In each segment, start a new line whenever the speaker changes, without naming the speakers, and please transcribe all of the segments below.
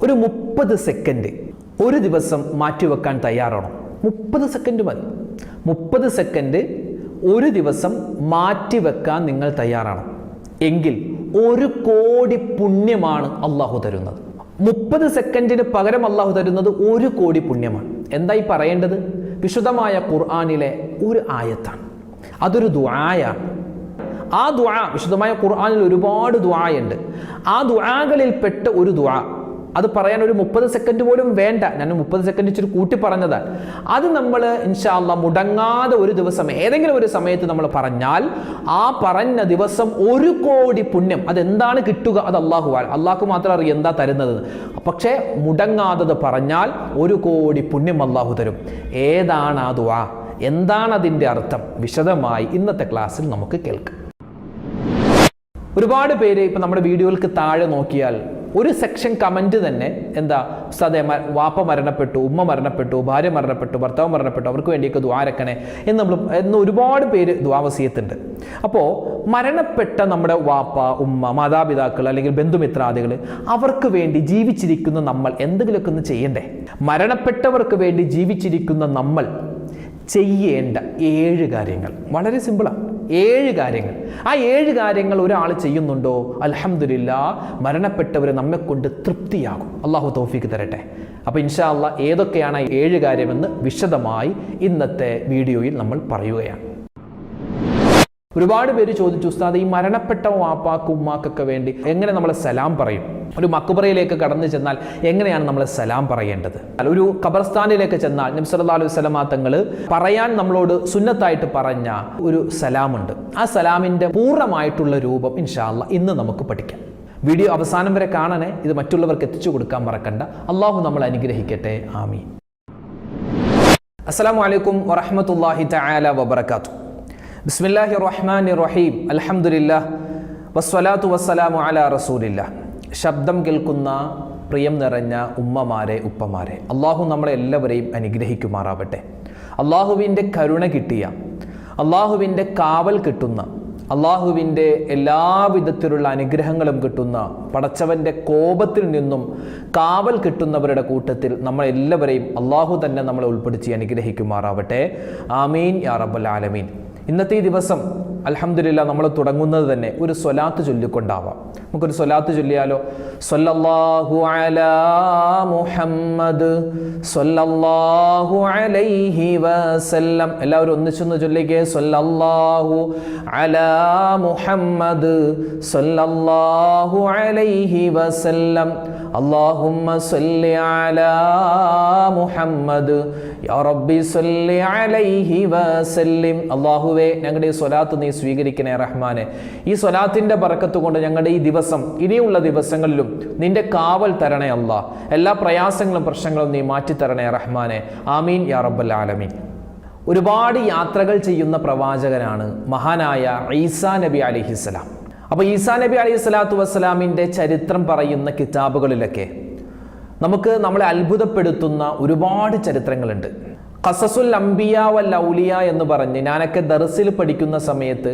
ഒരു 30 സെക്കൻഡ് ഒരു ദിവസം മാറ്റിവെക്കാൻ തയ്യാറാണോ? 30 സെക്കൻഡ് മതി. 30 സെക്കൻഡ് ഒരു ദിവസം മാറ്റിവെക്കാൻ നിങ്ങൾ തയ്യാറാണോ? എങ്കിൽ 1 കോടി പുണ്യമാണ് അള്ളാഹു തരുന്നത്. 30 സെക്കൻഡിന് പകരം അള്ളാഹു തരുന്നത് 1 കോടി പുണ്യമാണ്. എന്തായി പറയേണ്ടത്? വിശുദ്ധമായ ഖുർആനിലെ ഒരു ആയത്താണ്. അതൊരു ദുആയാണ്. ആ ദുആ, വിശുദ്ധമായ ഖുർആനിൽ ഒരുപാട് ദുആയുണ്ട്. ആ ദുആകളിൽ പെട്ട ഒരു ദുആ, അത് പറയാൻ ഒരു 30 സെക്കൻഡ് പോലും വേണ്ട. ഞാൻ 30 സെക്കൻഡ് ഇച്ചിരി കൂട്ടി പറഞ്ഞതാണ്. അത് നമ്മൾ ഇൻഷാ അല്ലാഹ് മുടങ്ങാതെ ഒരു ദിവസം ഏതെങ്കിലും ഒരു സമയത്ത് നമ്മൾ പറഞ്ഞാൽ ആ പറഞ്ഞ ദിവസം 1 കോടി പുണ്യം. അതെന്താണ് കിട്ടുക? അത് അള്ളാഹു മാത്രം അറിയാം എന്താ തരുന്നത്. പക്ഷേ മുടങ്ങാതെ പറഞ്ഞാൽ 1 കോടി പുണ്യം അള്ളാഹു തരും. ഏതാണ് ആ ദുആ? എന്താണ് അതിൻ്റെ അർത്ഥം? വിശദമായി ഇന്നത്തെ ക്ലാസ്സിൽ നമുക്ക് കേൾക്കാം. ഒരുപാട് പേര് ഇപ്പം നമ്മുടെ വീഡിയോകൾക്ക് താഴെ നോക്കിയാൽ ഒരു സെക്ഷൻ കമൻറ്റ് തന്നെ എന്താ, ഉസ്താദേ വാപ്പ മരണപ്പെട്ടു, ഉമ്മ മരണപ്പെട്ടു, ഭാര്യ മരണപ്പെട്ടു, ഭർത്താവ് മരണപ്പെട്ടു, അവർക്ക് വേണ്ടിയൊക്കെ ദുആ രക്കണേ എന്ന് ഒരുപാട് പേര് ദുആ വസിയത്തുണ്ട്. അപ്പോൾ മരണപ്പെട്ട നമ്മുടെ വാപ്പ, ഉമ്മ, മാതാപിതാക്കൾ അല്ലെങ്കിൽ ബന്ധുമിത്രാദികൾ, അവർക്ക് വേണ്ടി ജീവിച്ചിരിക്കുന്ന നമ്മൾ എന്തെങ്കിലുമൊക്കെ ഒന്ന് ചെയ്യണ്ടേ? മരണപ്പെട്ടവർക്ക് വേണ്ടി ജീവിച്ചിരിക്കുന്ന നമ്മൾ ചെയ്യേണ്ട 7 കാര്യങ്ങൾ വളരെ സിമ്പിളാണ്. 7 കാര്യങ്ങൾ. ആ 7 കാര്യങ്ങൾ ഒരാൾ ചെയ്യുന്നുണ്ടോ, അൽഹംദുലില്ലാഹ്, മരണപ്പെട്ടവർ നമ്മെ കൊണ്ട് തൃപ്തിയാകും. അള്ളാഹു തൗഫീക്ക് തരട്ടെ. അപ്പോൾ ഇൻഷാ അല്ലാഹ് ഏതൊക്കെയാണ് 7 കാര്യമെന്ന് വിശദമായി ഇന്നത്തെ വീഡിയോയിൽ നമ്മൾ പറയുകയാണ്. ഒരുപാട് പേര് ചോദിച്ചു, ഉസ്താദ് ഈ മരണപ്പെട്ട വാപ്പാക്കും ഉമ്മാക്കൊക്കെ വേണ്ടി എങ്ങനെ നമ്മൾ സലാം പറയും? ഒരു മക്ബറയിലേക്ക് കടന്നു ചെന്നാൽ എങ്ങനെയാണ് നമ്മൾ സലാം പറയേണ്ടത്? ഒരു ഖബർസ്ഥാനിലേക്ക് ചെന്നാൽ നബി സല്ലല്ലാഹു അലൈഹി വസല്ലമ തങ്ങൾ പറയാൻ നമ്മളോട് സുന്നത്തായിട്ട് പറഞ്ഞ ഒരു സലാമുണ്ട്. ആ സലാമിൻ്റെ പൂർണ്ണമായിട്ടുള്ള രൂപം ഇൻഷാ അല്ലാഹ് ഇന്ന് നമുക്ക് പഠിക്കാം. വീഡിയോ അവസാനം വരെ കാണണേ. ഇത് മറ്റുള്ളവർക്ക് എത്തിച്ചു കൊടുക്കാൻ മറക്കണ്ട. അള്ളാഹു നമ്മൾ അനുഗ്രഹിക്കട്ടെ. ആമീൻ. അസ്സലാമു അലൈക്കും വറഹ്മത്തുള്ളാഹി തആല വബറകാതുഹു. ബിസ്മില്ലാഹിർ റഹ്മാനിർ റഹീം. അൽഹംദുലില്ലാഹ് വസ്സലാത്തു വസ്സലാമു അലാ റസൂലില്ലാഹ്. ശബ്ദം കേൾക്കുന്ന പ്രിയം നിറഞ്ഞ ഉമ്മമാരെ, ഉപ്പമാരെ, അള്ളാഹു നമ്മളെ എല്ലാവരെയും അനുഗ്രഹിക്കുമാറാവട്ടെ. അള്ളാഹുവിൻ്റെ കരുണ കിട്ടിയ, അള്ളാഹുവിൻ്റെ കാവൽ കിട്ടുന്ന, അള്ളാഹുവിൻ്റെ എല്ലാവിധത്തിലുള്ള അനുഗ്രഹങ്ങളും കിട്ടുന്ന, പടച്ചവൻ്റെ കോപത്തിൽ നിന്നും കാവൽ കിട്ടുന്നവരുടെ കൂട്ടത്തിൽ നമ്മളെല്ലാവരെയും അള്ളാഹു തന്നെ നമ്മളെ ഉൾപ്പെടുത്തി അനുഗ്രഹിക്കുമാറാവട്ടെ. ആമീൻ യാ റബ്ബൽ ആലമീൻ. ഇന്നത്തെ ഈ ദിവസം അൽഹംദുലില്ലാഹ് നമ്മൾ തുടങ്ങുന്നത് തന്നെ ഒരു സ്വലാത്ത് ചൊല്ലിക്കൊണ്ടാവാം. നമുക്കൊരു സ്വലാത്ത് ചൊല്ലിയാലോ? സ്വല്ലല്ലാഹു അലാ മുഹമ്മദ് സ്വല്ലല്ലാഹു അലൈഹി വസല്ലം. എല്ലാവരും ഒന്നിച്ചൊന്ന് ചൊല്ലിക്കേ. സ്വല്ലല്ലാഹു അലാ മുഹമ്മദ് സ്വല്ലല്ലാഹു അലൈഹി വസല്ലം. അല്ലാഹുമ്മ സ്വല്ലി അലാ മുഹമ്മദ് യാ റബ്ബി സ്വല്ലി അലൈഹി വസല്ലിം. അല്ലാഹുവേ, ഞങ്ങളുടെ ഈ സ്വലാത്ത് നീ സ്വീകരിക്കണേ റഹ്മാനെ. ഈ സ്വലാത്തിന്റെ ബറക്കത്ത് കൊണ്ട് ഞങ്ങളുടെ ഈ ദിവസം, ഇനിയുള്ള ദിവസങ്ങളിലും നിന്റെ കാവൽ തരണേ അല്ലാഹ്. എല്ലാ പ്രയാസങ്ങളും പ്രശ്നങ്ങളും നീ മാറ്റിത്തരണേ റഹ്മാനെ. ആമീൻ യാ റബ്ബൽ ആലമീൻ. ഒരുപാട് യാത്രകൾ ചെയ്യുന്ന പ്രവാചകനാണ് മഹാനായ ഈസാ നബി അലൈഹിസ്സലാം. അപ്പോൾ ഈസാ നബി അലൈഹി സ്വലാത്തു വസ്സലാമിൻ്റെ ചരിത്രം പറയുന്ന കിതാബുകളിലൊക്കെ നമുക്ക് നമ്മളെ അത്ഭുതപ്പെടുത്തുന്ന ഒരുപാട് ചരിത്രങ്ങളുണ്ട്. ഖസസുൽ അംബിയ വൽ ഔലിയ എന്ന് പറഞ്ഞ് ഞാനൊക്കെ ദർസിൽ പഠിക്കുന്ന സമയത്ത്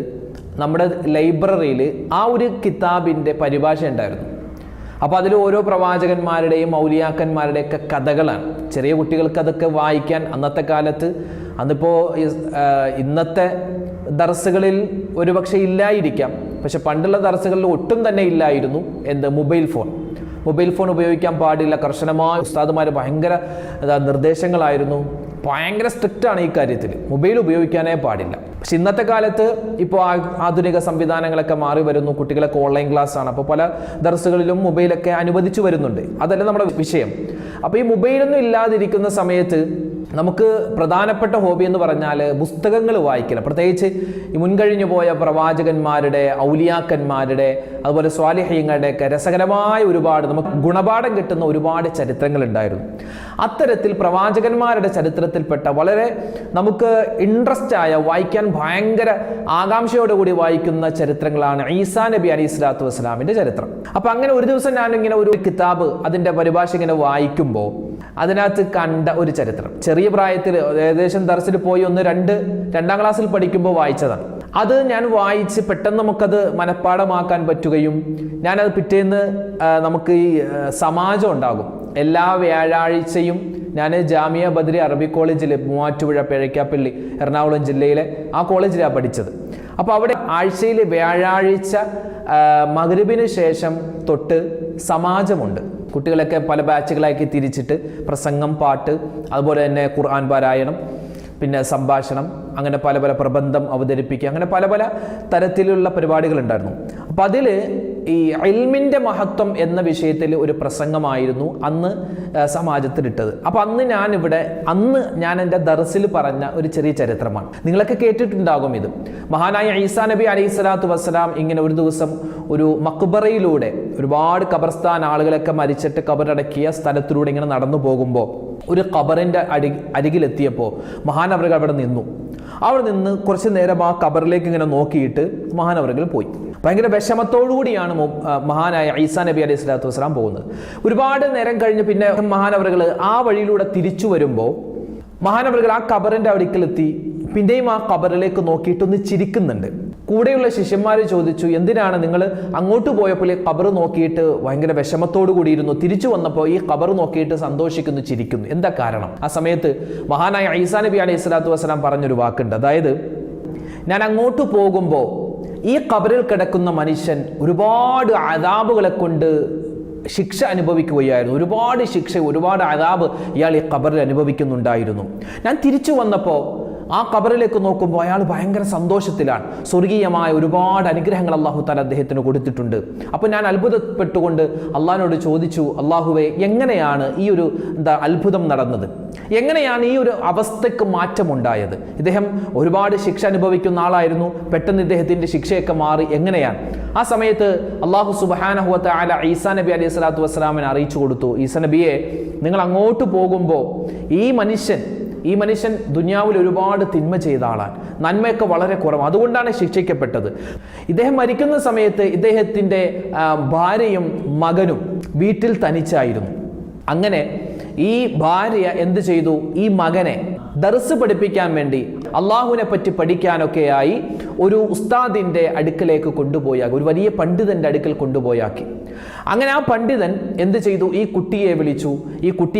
നമ്മുടെ ലൈബ്രറിയിൽ ആ ഒരു കിതാബിൻ്റെ പരിഭാഷ ഉണ്ടായിരുന്നു. അപ്പോൾ അതിൽ ഓരോ പ്രവാചകന്മാരുടെയും ഔലിയാക്കന്മാരുടെയൊക്കെ കഥകളാണ്. ചെറിയ കുട്ടികൾക്ക് അതൊക്കെ വായിക്കാൻ അന്നത്തെ കാലത്ത്, അന്നിപ്പോൾ ഇന്നത്തെ ദർസുകളിൽ ഒരുപക്ഷെ ഇല്ലായിരിക്കാം, പക്ഷെ പണ്ടുള്ള ദർസുകളിൽ ഒട്ടും തന്നെ ഇല്ലായിരുന്നു മൊബൈൽ ഫോൺ ഉപയോഗിക്കാൻ പാടില്ല. കർശനമായ ഉസ്താദുമാർ ഭയങ്കര നിർദ്ദേശങ്ങളായിരുന്നു. ഭയങ്കര സ്ട്രിക്റ്റ് ആണ് ഈ കാര്യത്തിൽ. മൊബൈൽ ഉപയോഗിക്കാനേ പാടില്ല. പക്ഷെ ഇന്നത്തെ കാലത്ത് ഇപ്പോൾ ആധുനിക സംവിധാനങ്ങളൊക്കെ മാറി വരുന്നു. കുട്ടികളൊക്കെ ഓൺലൈൻ ക്ലാസ് ആണ്. അപ്പോൾ പല ദർസുകളിലും മൊബൈലൊക്കെ അനുവദിച്ചു വരുന്നുണ്ട്. അതല്ല നമ്മുടെ വിഷയം. അപ്പോൾ ഈ മൊബൈലൊന്നും ഇല്ലാതിരിക്കുന്ന സമയത്ത് നമുക്ക് പ്രധാനപ്പെട്ട ഹോബി എന്ന് പറഞ്ഞാൽ പുസ്തകങ്ങൾ വായിക്കണം. പ്രത്യേകിച്ച് ഈ മുൻകഴിഞ്ഞു പോയ പ്രവാചകന്മാരുടെ, ഔലിയാക്കന്മാരുടെ, അതുപോലെ സ്വാലിഹീങ്ങളുടെയൊക്കെ രസകരമായ ഒരുപാട് നമുക്ക് ഗുണപാഠം കിട്ടുന്ന ഒരുപാട് ചരിത്രങ്ങൾ ഉണ്ടായിരുന്നു. അത്തരത്തിൽ പ്രവാചകന്മാരുടെ ചരിത്രത്തിൽപ്പെട്ട വളരെ നമുക്ക് ഇൻട്രസ്റ്റ് ആയ, വായിക്കാൻ ഭയങ്കര ആകാംക്ഷയോടുകൂടി വായിക്കുന്ന ചരിത്രങ്ങളാണ് ഈസാ നബി അലൈഹി സ്വലാത്തു വസ്സലാമിൻ്റെ ചരിത്രം. അപ്പം അങ്ങനെ ഒരു ദിവസം ഞാനിങ്ങനെ ഒരു കിതാബ്, അതിൻ്റെ പരിഭാഷ ഇങ്ങനെ വായിക്കുമ്പോൾ അതിനകത്ത് കണ്ട ഒരു ചരിത്രം, ചെറിയ പ്രായത്തിൽ ഏകദേശം ദർസിൽ പോയി രണ്ടാം ക്ലാസ്സിൽ പഠിക്കുമ്പോൾ വായിച്ചതാണ്. അത് ഞാൻ വായിച്ച് പെട്ടെന്ന് നമുക്കത് മനഃപ്പാടമാക്കാൻ പറ്റുകയും ഞാനത് പിറ്റേന്ന് നമുക്ക് ഈ സമാജം ഉണ്ടാകും. എല്ലാ വ്യാഴാഴ്ചയും ഞാൻ ജാമിയ ബദ്രി അറബി കോളേജിൽ മൂവാറ്റുപുഴ പേഴയ്ക്കാപ്പള്ളി എറണാകുളം ജില്ലയിലെ ആ കോളേജിലാണ് പഠിച്ചത്. അപ്പോൾ അവിടെ ആഴ്ചയിൽ വ്യാഴാഴ്ച മഗ്‌രിബിന് ശേഷം തൊട്ട് സമാജമുണ്ട്. കുട്ടികളൊക്കെ പല ബാച്ചുകളാക്കി തിരിച്ചിട്ട് പ്രസംഗം, പാട്ട്, അതുപോലെ തന്നെ ഖുർആൻ പാരായണം, പിന്നെ സംഭാഷണം, അങ്ങനെ പല പല പ്രബന്ധം അവതരിപ്പിക്കുക, അങ്ങനെ പല പല തരത്തിലുള്ള പരിപാടികളുണ്ടായിരുന്നു. അപ്പം അതിൽ ഈ ഇൽമിൻ്റെ മഹത്വം എന്ന വിഷയത്തിൽ ഒരു പ്രസംഗമായിരുന്നു അന്ന് സമാജത്തിലിട്ടത്. അപ്പം അന്ന് ഞാൻ എൻ്റെ ദർസിൽ പറഞ്ഞ ഒരു ചെറിയ ചരിത്രമാണ്. നിങ്ങളൊക്കെ കേട്ടിട്ടുണ്ടാകും ഇത്. മഹാനായ ഈസാ നബി അലൈഹി സ്വലാത്തു വസ്സലാം ഇങ്ങനെ ഒരു ദിവസം ഒരു മക്ബറയിലൂടെ, ഒരുപാട് ഖബർസ്ഥാൻ ആളുകളൊക്കെ മരിച്ചിട്ട് ഖബറടക്കിയ സ്ഥലത്തിലൂടെ ഇങ്ങനെ നടന്നു പോകുമ്പോൾ ഒരു ഖബറിൻ്റെ അരികിലെത്തിയപ്പോൾ മഹാനവറുകൾ അവിടെ നിന്നു. അവിടെ നിന്ന് കുറച്ച് നേരം ആ ഖബറിലേക്ക് ഇങ്ങനെ നോക്കിയിട്ട് മഹാനവറുകൾ പോയി. ഭയങ്കര വിഷമത്തോടുകൂടിയാണ് മഹാനായ ഈസാ നബി അലൈഹി സ്വലാത്തു വസ്സലാം പോകുന്നത്. ഒരുപാട് നേരം കഴിഞ്ഞ് പിന്നെ മഹാനവറുകൾ ആ വഴിയിലൂടെ തിരിച്ചു വരുമ്പോൾ മഹാനവറുകൾ ആ ഖബറിൻ്റെ അടുക്കലെത്തി പിന്നെയും ആ ഖബറിലേക്ക് നോക്കിയിട്ടൊന്ന് ചിരിക്കുന്നുണ്ട്. കൂടെയുള്ള ശിഷ്യന്മാർ ചോദിച്ചു, എന്തിനാണ് നിങ്ങൾ അങ്ങോട്ട് പോയപ്പോൾ ഈ ഖബർ നോക്കിയിട്ട് ഭയങ്കര വിഷമത്തോടു കൂടിയിരുന്നു, തിരിച്ചു വന്നപ്പോൾ ഈ ഖബർ നോക്കിയിട്ട് സന്തോഷിക്കുന്നു, ചിരിക്കുന്നു, എന്താ കാരണം? ആ സമയത്ത് മഹാനായ ഈസാ നബി അലൈഹി സ്വലാത്തു വസ്സലാം പറഞ്ഞൊരു വാക്കുണ്ട്. അതായത്, ഞാൻ അങ്ങോട്ട് പോകുമ്പോൾ ഈ ഖബറിൽ കിടക്കുന്ന മനുഷ്യൻ ഒരുപാട് അദാബുകളെ കൊണ്ട് ശിക്ഷ അനുഭവിക്കുകയായിരുന്നു. ഒരുപാട് ശിക്ഷ, ഒരുപാട് അദാബ് ഇയാൾ ഈ ഖബറിൽ അനുഭവിക്കുന്നുണ്ടായിരുന്നു. ഞാൻ തിരിച്ചു വന്നപ്പോൾ ആ ഖബറിലേക്ക് നോക്കുമ്പോൾ അയാൾ ഭയങ്കര സന്തോഷത്തിലാണ്. സ്വർഗീയമായ ഒരുപാട് അനുഗ്രഹങ്ങൾ അള്ളാഹു താല അദ്ദേഹത്തിന് കൊടുത്തിട്ടുണ്ട്. അപ്പോൾ ഞാൻ അത്ഭുതപ്പെട്ടുകൊണ്ട് അള്ളാഹിനോട് ചോദിച്ചു, അള്ളാഹുവേ, എങ്ങനെയാണ് ഈ ഒരു അത്ഭുതം നടന്നത്? എങ്ങനെയാണ് ഈ ഒരു അവസ്ഥയ്ക്ക് മാറ്റമുണ്ടായത്? ഇദ്ദേഹം ഒരുപാട് ശിക്ഷ അനുഭവിക്കുന്ന ആളായിരുന്നു, പെട്ടെന്ന് ഇദ്ദേഹത്തിൻ്റെ ശിക്ഷയൊക്കെ മാറി, എങ്ങനെയാണ്? ആ സമയത്ത് അള്ളാഹു സുബ്ഹാനഹു വ തആല ഈസാ നബി അലൈഹി സ്വലാത്തു വസ്സലാമിനെ അറിയിച്ചു കൊടുത്തു, ഈസാ നബിയെ, നിങ്ങൾ അങ്ങോട്ട് പോകുമ്പോൾ ഈ മനുഷ്യൻ ദുനിയാവിൽ ഒരുപാട് തിന്മ ചെയ്ത ആളാണ്, നന്മയൊക്കെ വളരെ കുറവ്, അതുകൊണ്ടാണ് ശിക്ഷിക്കപ്പെട്ടത്. ഇദ്ദേഹം മരിക്കുന്ന സമയത്ത് ഇദ്ദേഹത്തിൻ്റെ ഭാര്യയും മകനും വീട്ടിൽ തനിച്ചായിരുന്നു. അങ്ങനെ ഈ ഭാര്യ എന്ത് ചെയ്തു? ഈ മകനെ ദർസ് പഠിപ്പിക്കാൻ വേണ്ടി, അള്ളാഹുവിനെ പറ്റി പഠിക്കാനൊക്കെയായി ഒരു ഉസ്താദിൻ്റെ അടുക്കലേക്ക് കൊണ്ടുപോയാക്കി, ഒരു വലിയ പണ്ഡിതൻ്റെ അടുക്കൽ കൊണ്ടുപോയാക്കി. അങ്ങനെ ആ പണ്ഡിതൻ എന്ത് ചെയ്തു? ഈ കുട്ടിയെ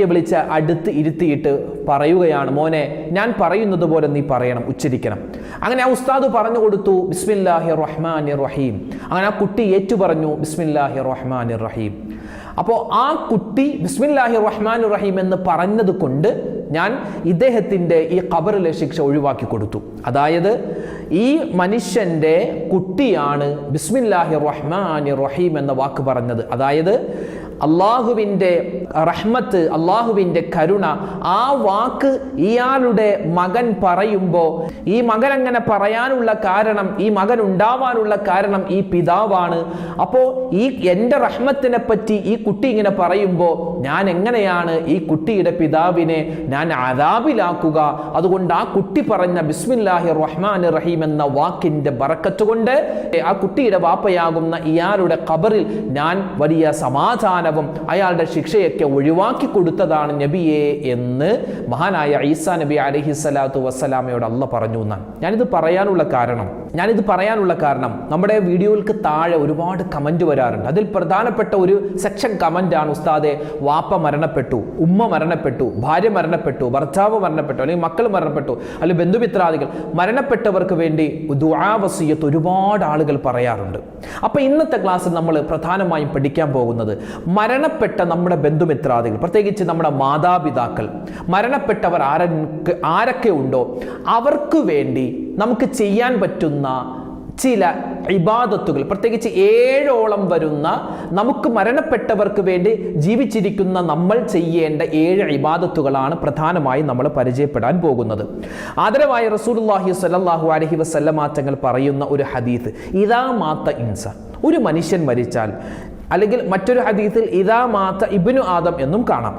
വിളിച്ച് അടുത്ത് ഇരുത്തിയിട്ട് പറയുകയാണ്, മോനെ, ഞാൻ പറയുന്നത് പോലെ നീ പറയണം, ഉച്ചരിക്കണം. അങ്ങനെ ആ ഉസ്താദ് പറഞ്ഞു കൊടുത്തു, ബിസ്മില്ലാഹിർ റഹ്മാനിർ റഹീം. അങ്ങനെ ആ കുട്ടി ഏറ്റു പറഞ്ഞു, ബിസ്മില്ലാഹിർ റഹ്മാനിർ റഹീം. അപ്പോൾ ആ കുട്ടി ബിസ്മില്ലാഹിർ റഹ്മാനിർ റഹീം എന്ന് പറഞ്ഞത് കൊണ്ട് ഞാൻ ഇദ്ദേഹത്തിൻ്റെ ഈ ഖബറിലെ ശിക്ഷ ഒഴിവാക്കി കൊടുത്തു. അതായത് ഈ മനുഷ്യൻ്റെ കുട്ടിയാണ് ബിസ്മില്ലാഹിർ റഹ്മാനിർ റഹീം എന്ന വാക്ക് പറഞ്ഞത്. അതായത് അള്ളാഹുവിൻ്റെ റഹ്മത്ത്, അള്ളാഹുവിൻ്റെ കരുണ, ആ വാക്ക് ഇയാളുടെ മകൻ പറയുമ്പോൾ, ഈ മകൻ അങ്ങനെ പറയാനുള്ള കാരണം, ഈ മകൻ ഉണ്ടാവാനുള്ള കാരണം ഈ പിതാവാണ്. അപ്പോൾ ഈ എൻ്റെ റഹ്മത്തിനെ പറ്റി ഈ കുട്ടി ഇങ്ങനെ പറയുമ്പോൾ ഞാൻ എങ്ങനെയാണ് ഈ കുട്ടിയുടെ പിതാവിനെ ഞാൻ അദാബിലാക്കുക? അതുകൊണ്ട് ആ കുട്ടി പറഞ്ഞ ബിസ്മില്ലാഹിർ റഹ്മാനിർ റഹീം എന്ന വാക്കിൻ്റെ ബറക്കത്ത് കൊണ്ട് ആ കുട്ടിയുടെ വാപ്പയാകുന്ന ഇയാളുടെ ഖബറിൽ ഞാൻ വലിയ സമാധാനവും അയാളുടെ ശിക്ഷയൊക്കെ ഒഴിവാക്കി കൊടുത്തതാണ് നബിയെ എന്ന് മഹാനായ ഈസാ നബി അലൈഹി സ്വലാത്തു വസ്സലാമയോട് അള്ളാഹ് പറഞ്ഞു എന്നാണ്. ഞാനിത് പറയാനുള്ള കാരണം നമ്മുടെ വീഡിയോകൾക്ക് താഴെ ഒരുപാട് കമന്റ് വരാറുണ്ട്. അതിൽ പ്രധാനപ്പെട്ട ഒരു സെക്ഷൻ കമന്റാണ്, ഉസ്താദെ, വാപ്പ മരണപ്പെട്ടു, ഉമ്മ മരണപ്പെട്ടു, ഭാര്യ മരണപ്പെട്ടു, ഭർത്താവ് മരണപ്പെട്ടു, അല്ലെങ്കിൽ മക്കൾ മരണപ്പെട്ടു, അല്ലെങ്കിൽ ബന്ധുമിത്രാദികൾ മരണപ്പെട്ടവർക്ക് വേണ്ടി ദുആ വസിയ്യത്ത് ഒരുപാട് ആളുകൾ പറയാറുണ്ട്. അപ്പോൾ ഇന്നത്തെ ക്ലാസ്സിൽ നമ്മൾ പ്രധാനമായും പഠിക്കാൻ പോകുന്നത് മരണപ്പെട്ട നമ്മുടെ ബന്ധുമിത്രാദികൾ, പ്രത്യേകിച്ച് നമ്മുടെ മാതാപിതാക്കൾ, മരണപ്പെട്ടവർ ആരൊക്കെ ഉണ്ടോ അവർക്ക് വേണ്ടി നമുക്ക് ചെയ്യാൻ പറ്റുന്ന ചില ഇബാദത്തുകൾ, പ്രത്യേകിച്ച് 7ഓളം വരുന്ന നമുക്ക് മരണപ്പെട്ടവർക്ക് വേണ്ടി ജീവിച്ചിരിക്കുന്ന നമ്മൾ ചെയ്യേണ്ട 7 ഇബാദത്തുകളാണ് പ്രധാനമായും നമ്മൾ പരിചയപ്പെടാൻ പോകുന്നത്. ആദരവായ റസൂലുള്ളാഹി സ്വല്ലല്ലാഹു അലൈഹി വസല്ലമ തങ്ങൾ പറയുന്ന ഒരു ഹദീസ്, ഇദാ മാത ഇൻസാൻ, ഒരു മനുഷ്യൻ മരിച്ചാൽ, അല്ലെങ്കിൽ മറ്റൊരു ഹദീസിൽ ഇദാ മാത ഇബ്നു ആദം എന്നും കാണാം,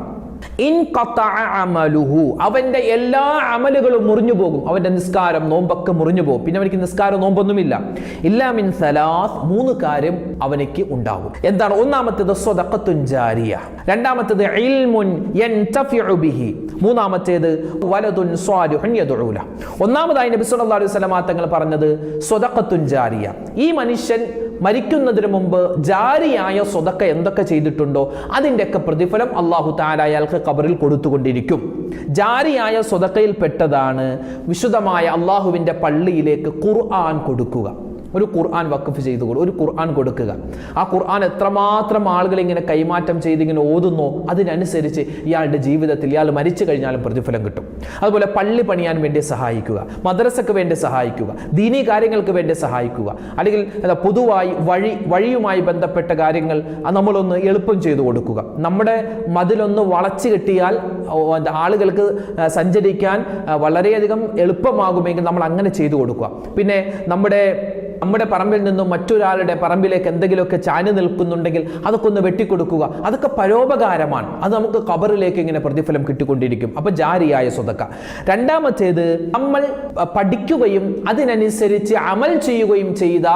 അവന്റെ എല്ലാ അമലുകളും മുറിഞ്ഞു പോകും. അവന്റെ നിസ്കാരം, നോമ്പൊക്കെ മുറിഞ്ഞു പോകും. പിന്നെ അവനിക്ക് നിസ്കാരം, നോമ്പൊന്നുമില്ല. ഇല്ലാ മിൻ സലാസ്, 3 കാര്യം അവനിക്ക് ഉണ്ടാവും. എന്താണ്? ഒന്നാമത്തേത് സ്വദഖത്തുൻ ജാരിയ, രണ്ടാമത്തേത് ഇൽമുൻ യൻതഫിഉ ബിഹി, മൂന്നാമത്തേത് വലദുൻ സ്വാലിഹുൻ യദ്ഉ ലഹു. ഒന്നാമതായി നബി സല്ലല്ലാഹു അലൈഹി വസല്ലം തങ്ങൾ പറഞ്ഞത് സ്വദഖത്തുൻ ജാരിയ. ഈ മനുഷ്യൻ മരിക്കുന്നതിന് മുമ്പ് ജാരിയായ സ്വതക്ക എന്തൊക്കെ ചെയ്തിട്ടുണ്ടോ അതിൻ്റെയൊക്കെ പ്രതിഫലം അല്ലാഹു തആല അയാൾക്ക് ഖബറിൽ കൊടുത്തുകൊണ്ടിരിക്കും. ജാരിയായ സ്വതക്കയിൽ പെട്ടതാണ് വിശുദ്ധമായ അള്ളാഹുവിൻ്റെ പള്ളിയിലേക്ക് ഖുർആൻ കൊടുക്കുക. ഒരു ഖുർആൻ വഖഫ് ചെയ്തു ഒരു ഖുർആൻ കൊടുക്കുക. ആ ഖുർആൻ എത്രമാത്രം ആളുകൾ ഇങ്ങനെ കൈമാറ്റം ചെയ്ത് ഇങ്ങനെ ഓതുന്നോ അതിനനുസരിച്ച് ഇയാളുടെ ജീവിതത്തിൽ ഇയാൾ മരിച്ചു കഴിഞ്ഞാലും പ്രതിഫലം കിട്ടും. അതുപോലെ പള്ളി പണിയാൻ വേണ്ടി സഹായിക്കുക, മദ്രസക്ക് വേണ്ടി സഹായിക്കുക, ദീനീ കാര്യങ്ങൾക്ക് വേണ്ടി സഹായിക്കുക, അല്ലെങ്കിൽ പൊതുവായി വഴിയുമായി ബന്ധപ്പെട്ട കാര്യങ്ങൾ നമ്മളൊന്ന് എളുപ്പം ചെയ്തു കൊടുക്കുക. നമ്മുടെ മതിലൊന്ന് വളച്ചു കെട്ടിയാൽ ആളുകൾക്ക് സഞ്ചരിക്കാൻ വളരെയധികം എളുപ്പമാകുമെങ്കിൽ നമ്മൾ അങ്ങനെ ചെയ്തു കൊടുക്കുക. പിന്നെ നമ്മുടെ പറമ്പിൽ നിന്നും മറ്റൊരാളുടെ പറമ്പിലേക്ക് എന്തെങ്കിലുമൊക്കെ ചാഞ്ഞു നിൽക്കുന്നുണ്ടെങ്കിൽ അതൊക്കെ ഒന്ന് വെട്ടിക്കൊടുക്കുക. അതൊക്കെ പരോപകാരമാണ്. അത് നമുക്ക് ഖബറിലേക്ക് ഇങ്ങനെ പ്രതിഫലം കിട്ടിക്കൊണ്ടിരിക്കും. അപ്പൊ ജാരിയായ സ്വതക്ക. രണ്ടാമത്തേത് നമ്മൾ പഠിക്കുകയും അതിനനുസരിച്ച് അമൽ ചെയ്യുകയും ചെയ്ത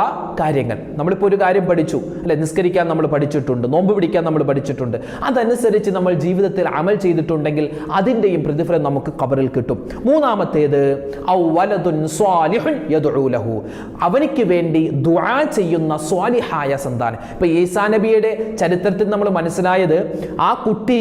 കാര്യങ്ങൾ. നമ്മളിപ്പോൾ ഒരു കാര്യം പഠിച്ചു അല്ലെ, നിസ്കരിക്കാൻ നമ്മൾ പഠിച്ചിട്ടുണ്ട്, നോമ്പ് പിടിക്കാൻ നമ്മൾ പഠിച്ചിട്ടുണ്ട്, അതനുസരിച്ച് നമ്മൾ ജീവിതത്തിൽ അമൽ ചെയ്തിട്ടുണ്ടെങ്കിൽ അതിൻ്റെയും പ്രതിഫലം നമുക്ക് ഖബറിൽ കിട്ടും. മൂന്നാമത്തേത് ഔ വലദുൻ സ്വാലിഹുൻ യദ്ഉ ലഹു, അവനിക്ക് വേണ്ടി ദുആ ചെയ്യുന്ന സ്വാലിഹായ സന്താനം. ഇപ്പൊ ഈസാ നബിയുടെ ചരിത്രത്തിൽ നമ്മൾ മനസ്സിലായത് ആ കുട്ടി